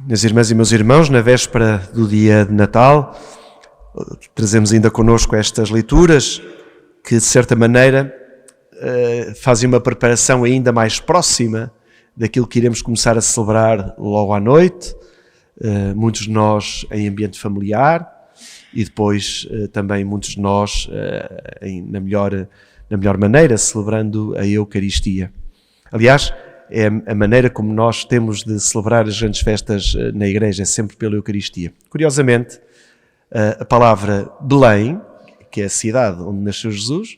Minhas irmãs e meus irmãos, na véspera do dia de Natal, trazemos ainda connosco estas leituras que, de certa maneira, fazem uma preparação ainda mais próxima daquilo que iremos começar a celebrar logo à noite, muitos de nós em ambiente familiar e depois também muitos de nós na melhor maneira, celebrando a Eucaristia. Aliás, é a maneira como nós temos de celebrar as grandes festas na Igreja, é sempre pela Eucaristia. Curiosamente, a palavra Belém, que é a cidade onde nasceu Jesus,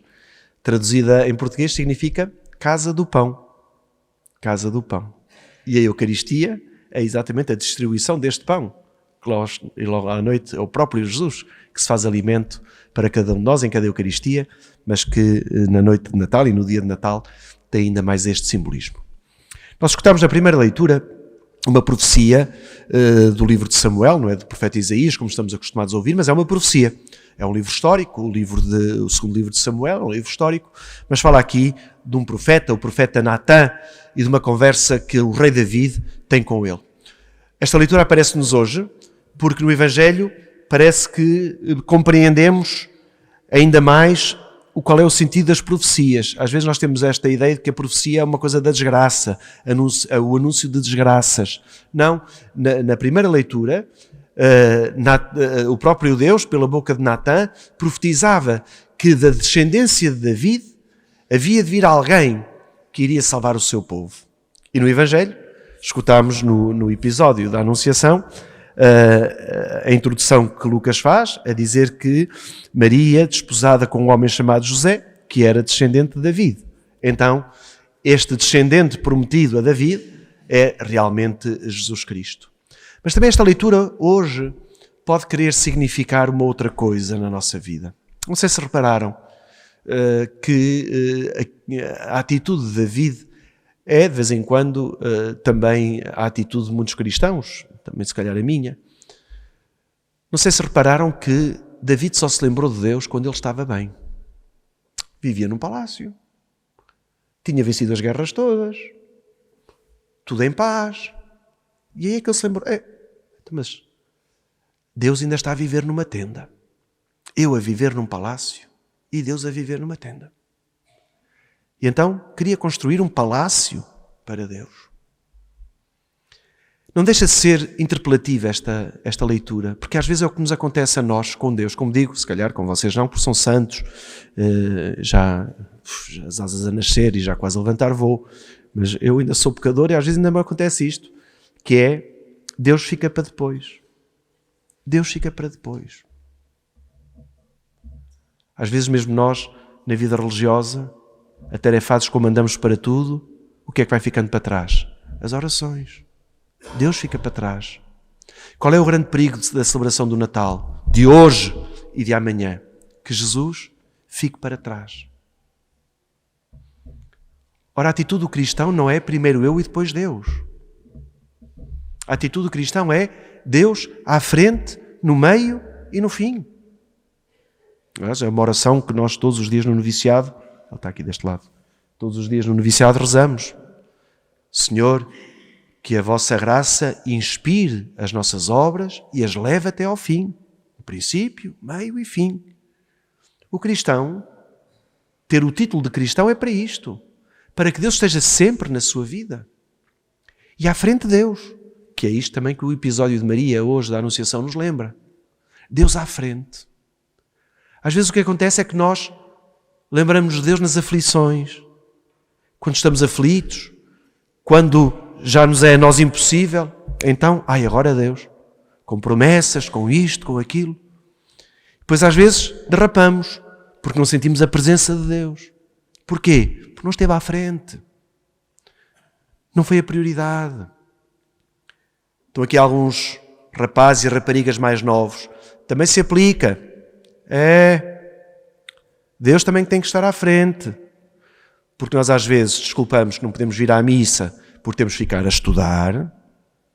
traduzida em português significa Casa do Pão. Casa do Pão. E a Eucaristia é exatamente a distribuição deste pão, que logo à noite é o próprio Jesus que se faz alimento para cada um de nós em cada Eucaristia, mas que na noite de Natal e no dia de Natal tem ainda mais este simbolismo. Nós escutámos na primeira leitura uma profecia do livro de Samuel, não é do profeta Isaías, como estamos acostumados a ouvir, mas é uma profecia. É um livro histórico, o segundo livro de Samuel, é um livro histórico, mas fala aqui de um profeta, o profeta Natã, e de uma conversa que o rei David tem com ele. Esta leitura aparece-nos hoje, porque no Evangelho parece que compreendemos ainda mais qual é o sentido das profecias. Às vezes nós temos esta ideia de que a profecia é uma coisa da desgraça, o anúncio de desgraças. Não, na primeira leitura, o próprio Deus, pela boca de Natã, profetizava que da descendência de David havia de vir alguém que iria salvar o seu povo. E no Evangelho, escutámos no episódio da Anunciação, a introdução que Lucas faz, a dizer que Maria, desposada com um homem chamado José, que era descendente de David. Então, este descendente prometido a David é realmente Jesus Cristo. Mas também esta leitura hoje pode querer significar uma outra coisa na nossa vida. Não sei se repararam que a atitude de David é, de vez em quando, também a atitude de muitos cristãos, também se calhar a minha. Não sei se repararam que David só se lembrou de Deus quando ele estava bem. Vivia num palácio, tinha vencido as guerras todas, tudo em paz. E aí é que ele se lembrou, mas Deus ainda está a viver numa tenda. Eu a viver num palácio e Deus a viver numa tenda. E então queria construir um palácio para Deus. Não deixa de ser interpelativa esta leitura, porque às vezes é o que nos acontece a nós com Deus. Como digo, se calhar com vocês não, porque são santos, já as asas a nascer e já quase a levantar voo. Mas eu ainda sou pecador e às vezes ainda me acontece isto, que é Deus fica para depois. Deus fica para depois. Às vezes mesmo nós, na vida religiosa, atarefados como andamos para tudo, o que é que vai ficando para trás? As orações. Deus fica para trás. Qual é o grande perigo da celebração do Natal, de hoje e de amanhã? Que Jesus fique para trás. Ora, a atitude do cristão não é primeiro eu e depois Deus. A atitude do cristão é Deus à frente, no meio e no fim. É uma oração que nós todos os dias no noviciado, ele está aqui deste lado, todos os dias no noviciado rezamos. Senhor, que a vossa graça inspire as nossas obras e as leve até ao fim. O princípio, meio e fim. O cristão, ter o título de cristão é para isto. Para que Deus esteja sempre na sua vida. E à frente de Deus. Que é isto também que o episódio de Maria hoje da Anunciação nos lembra. Deus à frente. Às vezes o que acontece é que nós lembramos de Deus nas aflições. Quando estamos aflitos. Quando já nos é a nós impossível, então, agora Deus, com promessas, com isto, com aquilo. Depois às vezes derrapamos, porque não sentimos a presença de Deus. Porquê? Porque não esteve à frente. Não foi a prioridade. Estão aqui alguns rapazes e raparigas mais novos. Também se aplica. Deus também tem que estar à frente. Porque nós às vezes desculpamos que não podemos vir à missa por termos de ficar a estudar,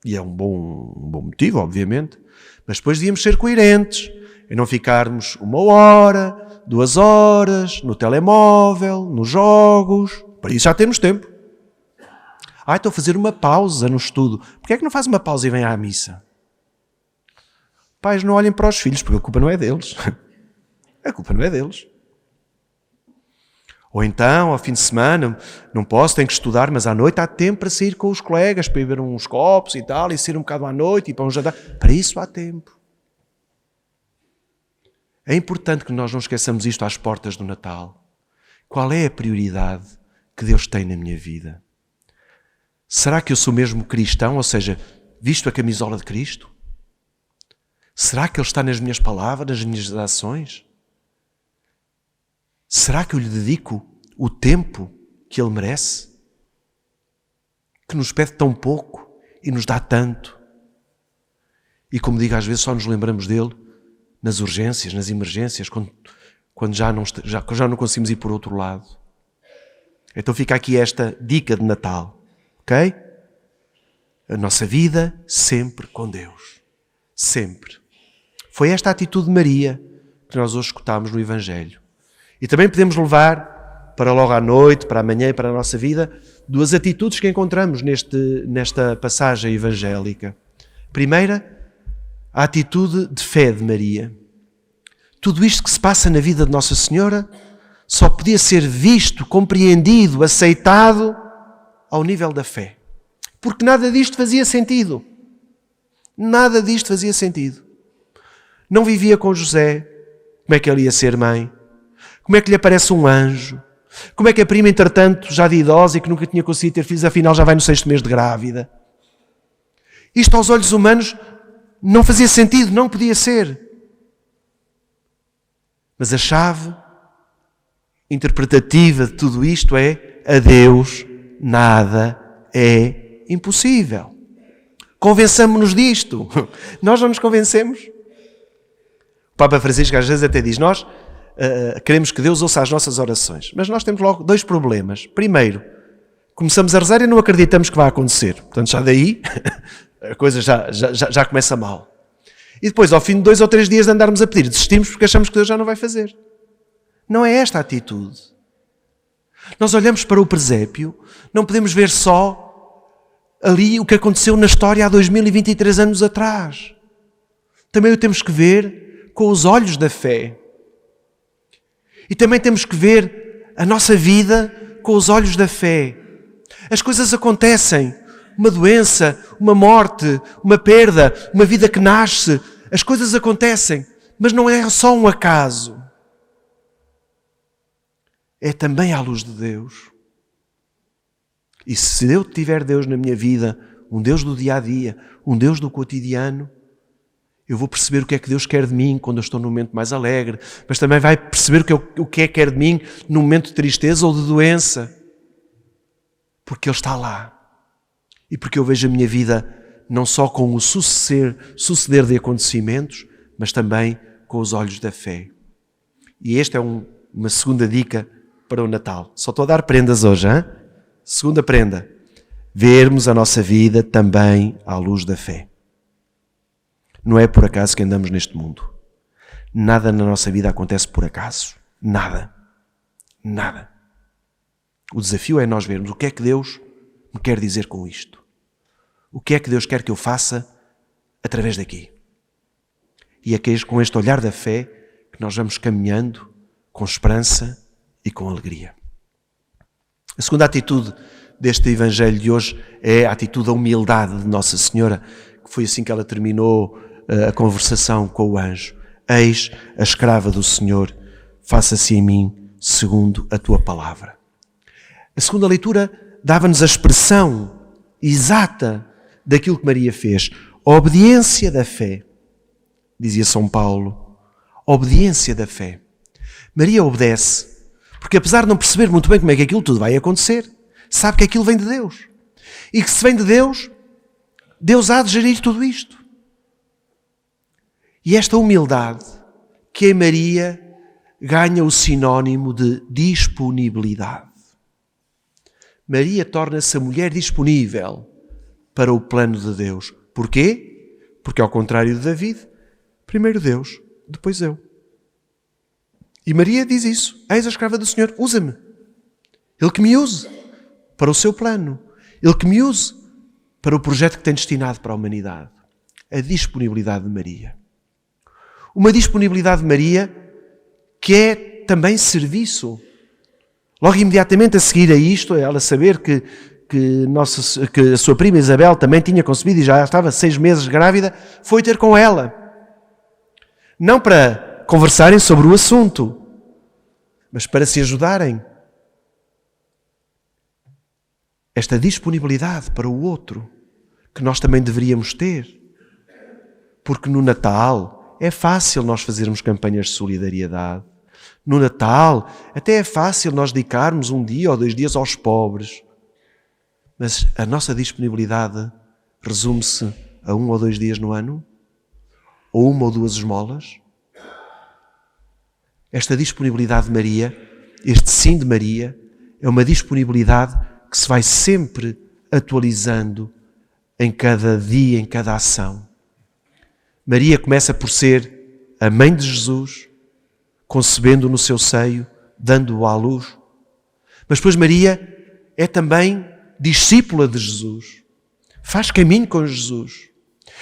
e é um bom motivo, obviamente, mas depois devíamos ser coerentes, e não ficarmos 1 hora, 2 horas, no telemóvel, nos jogos, para isso já temos tempo. Estou a fazer uma pausa no estudo. Porquê é que não faz uma pausa e vem à missa? Pais, não olhem para os filhos, porque a culpa não é deles. A culpa não é deles. Ou então, ao fim de semana, não posso, tenho que estudar, mas à noite há tempo para sair com os colegas, para ir beber uns copos e tal, e sair um bocado à noite, e para um jantar. Para isso há tempo. É importante que nós não esqueçamos isto às portas do Natal. Qual é a prioridade que Deus tem na minha vida? Será que eu sou mesmo cristão, ou seja, visto a camisola de Cristo? Será que Ele está nas minhas palavras, nas minhas ações? Será que eu lhe dedico o tempo que Ele merece? Que nos pede tão pouco e nos dá tanto. E como digo, às vezes só nos lembramos dele nas urgências, nas emergências, quando já não conseguimos ir por outro lado. Então fica aqui esta dica de Natal, ok? A nossa vida sempre com Deus. Sempre. Foi esta a atitude de Maria que nós hoje escutámos no Evangelho. E também podemos levar para logo à noite, para amanhã e para a nossa vida, duas atitudes que encontramos nesta passagem evangélica. Primeira, a atitude de fé de Maria. Tudo isto que se passa na vida de Nossa Senhora só podia ser visto, compreendido, aceitado ao nível da fé. Porque nada disto fazia sentido. Nada disto fazia sentido. Não vivia com José. Como é que ele ia ser mãe? Como é que lhe aparece um anjo? Como é que a prima, entretanto, já de idosa e que nunca tinha conseguido ter filhos, afinal já vai no 6º mês de grávida? Isto aos olhos humanos não fazia sentido, não podia ser. Mas a chave interpretativa de tudo isto é: a Deus nada é impossível. Convençamo-nos disto. Nós não nos convencemos. O Papa Francisco às vezes até diz: nós queremos que Deus ouça as nossas orações. Mas nós temos logo dois problemas. Primeiro, começamos a rezar e não acreditamos que vai acontecer. Portanto, já daí a coisa já começa mal. E depois, ao fim de 2 ou 3 dias de andarmos a pedir, desistimos porque achamos que Deus já não vai fazer. Não é esta a atitude. Nós olhamos para o presépio, não podemos ver só ali o que aconteceu na história há 2023 anos atrás. Também o temos que ver com os olhos da fé. E também temos que ver a nossa vida com os olhos da fé. As coisas acontecem. Uma doença, uma morte, uma perda, uma vida que nasce. As coisas acontecem, mas não é só um acaso. É também à luz de Deus. E se eu tiver Deus na minha vida, um Deus do dia-a-dia, um Deus do cotidiano, eu vou perceber o que é que Deus quer de mim quando eu estou num momento mais alegre, mas também vai perceber o que é que quer de mim num momento de tristeza ou de doença. Porque Ele está lá. E porque eu vejo a minha vida não só com o suceder de acontecimentos, mas também com os olhos da fé. E esta é uma segunda dica para o Natal. Só estou a dar prendas hoje, hein? Segunda prenda. Vermos a nossa vida também à luz da fé. Não é por acaso que andamos neste mundo. Nada na nossa vida acontece por acaso. Nada. Nada. O desafio é nós vermos o que é que Deus me quer dizer com isto. O que é que Deus quer que eu faça através daqui. E é com este olhar da fé que nós vamos caminhando com esperança e com alegria. A segunda atitude deste Evangelho de hoje é a atitude da humildade de Nossa Senhora, que foi assim que ela terminou a conversação com o anjo. Eis a escrava do Senhor, faça-se em mim segundo a tua palavra. A segunda leitura dava-nos a expressão exata daquilo que Maria fez. A obediência da fé, dizia São Paulo. A obediência da fé. Maria obedece, porque apesar de não perceber muito bem como é que aquilo tudo vai acontecer, sabe que aquilo vem de Deus. E que se vem de Deus, Deus há de gerir tudo isto. E esta humildade que em Maria ganha o sinónimo de disponibilidade. Maria torna-se a mulher disponível para o plano de Deus. Porquê? Porque ao contrário de David, primeiro Deus, depois eu. E Maria diz isso. Eis a escrava do Senhor, usa-me. Ele que me use para o seu plano. Ele que me use para o projeto que tem destinado para a humanidade. A disponibilidade de Maria. Uma disponibilidade de Maria que é também serviço. Logo imediatamente a seguir a isto, ela saber que a sua prima Isabel também tinha concebido e já estava 6 meses grávida, foi ter com ela. Não para conversarem sobre o assunto, mas para se ajudarem. Esta disponibilidade para o outro, que nós também deveríamos ter. Porque no Natal é fácil nós fazermos campanhas de solidariedade. No Natal até é fácil nós dedicarmos 1 dia ou 2 dias aos pobres. Mas a nossa disponibilidade resume-se a 1 ou 2 dias no ano? Ou 1 ou 2 esmolas? Esta disponibilidade de Maria, este sim de Maria, é uma disponibilidade que se vai sempre atualizando em cada dia, em cada ação. Maria começa por ser a mãe de Jesus, concebendo no seu seio, dando-o à luz. Mas depois Maria é também discípula de Jesus. Faz caminho com Jesus.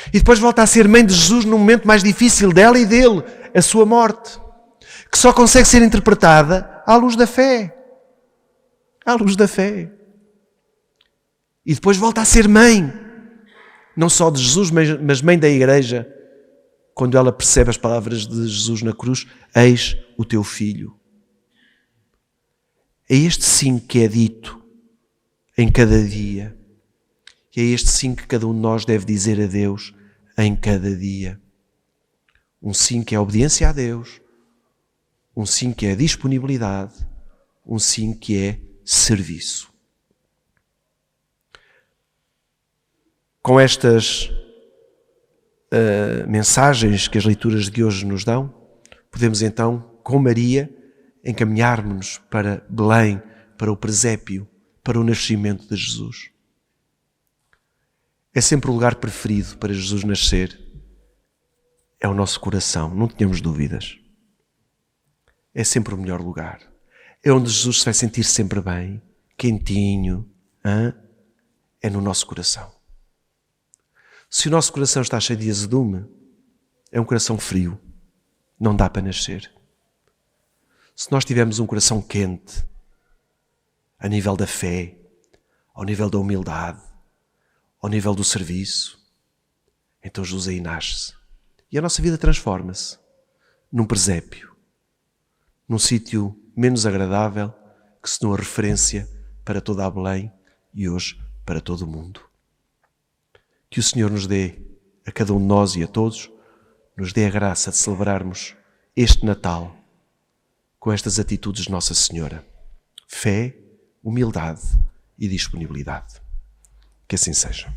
E depois volta a ser mãe de Jesus no momento mais difícil dela e dele, a sua morte. Que só consegue ser interpretada à luz da fé. À luz da fé. E depois volta a ser mãe. Não só de Jesus, mas mãe da Igreja. Quando ela percebe as palavras de Jesus na cruz, eis o teu filho. É este sim que é dito em cada dia. E é este sim que cada um de nós deve dizer a Deus em cada dia. Um sim que é obediência a Deus. Um sim que é disponibilidade. Um sim que é serviço. Com estas mensagens que as leituras de hoje nos dão, podemos então, com Maria, encaminharmos-nos para Belém, para o presépio, para o nascimento de Jesus. É sempre o lugar preferido para Jesus nascer. É o nosso coração, não tenhamos dúvidas. É sempre o melhor lugar. É onde Jesus se vai sentir sempre bem, quentinho. É no nosso coração. Se o nosso coração está cheio de azedume, é um coração frio. Não dá para nascer. Se nós tivermos um coração quente, a nível da fé, ao nível da humildade, ao nível do serviço, então Jesus aí nasce. E a nossa vida transforma-se num presépio, num sítio menos agradável que se tornou referência para toda a Belém e hoje para todo o mundo. Que o Senhor nos dê, a cada um de nós e a todos, nos dê a graça de celebrarmos este Natal com estas atitudes de Nossa Senhora. Fé, humildade e disponibilidade. Que assim seja.